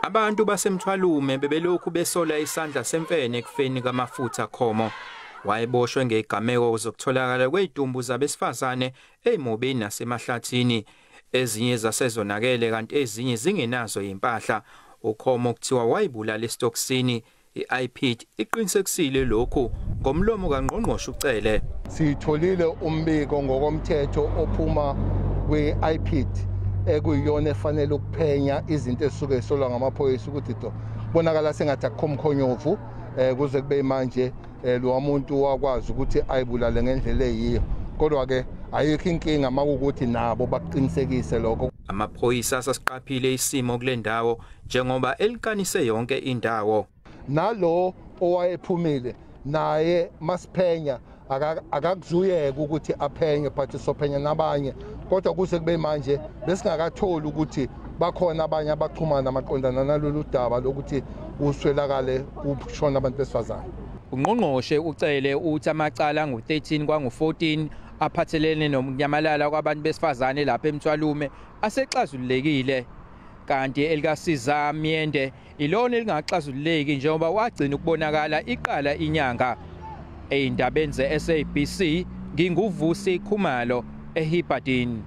Abantu baseMthwalume bebelokhu besola isandla semfene ekufeni kaMafutha Khomo. Wayeboshwe ngegameko zokutholakala kweitumbu zabesifazane ezimobeni nasemahlathini. Ezinye zasezonakele kanti ezinye zingenazo impahla. UKhomo kuthiwa wayibulala ezitokisini. I-IPID iqinisekisile lokhu ngomlomo kaNgqongqoshe uCele. Sitholile umbiko ngokomthetho ophuma kwi-IPID ekuyiyona efanele ukuphenya izinto ezisuke esolwa ngamaphoyisa ukuthi bonakala sengathi akukhomkhonyovu kuze kube manje lo muntu wakwazi ukuthi ayibulale ngendlela eyiyo. Kodwa ke ayikho inkinga makukuthi nabo bakuqinisekise lokho. Amaphoyisa asasiqaphile isimo kule ndawo njengoba elikanise yonke indawo. Nalo owayephumile naye masiphenya akakuzuyeka ukuthi aphenye but sophenya nabanye kodwa kuze kube manje besingakatholi ukuthi bakhona abanye abachumana amaqondana nalolu daba lokuthi uswelakale kushona abantu besifazane. UNgqongqoshe uCele uthi amacala ngo-13 kwangu-14 aphathelene nokunyamalala kwabantu besifazane lapha eMthwalume asexazululekile. Kanti elikasiza Myende ilona elingaxazululeki njengoba wagcina ukubonakala iqala inyanga. Ezindabeni ze-SABC nginguVusi Khumalo eHibhadini.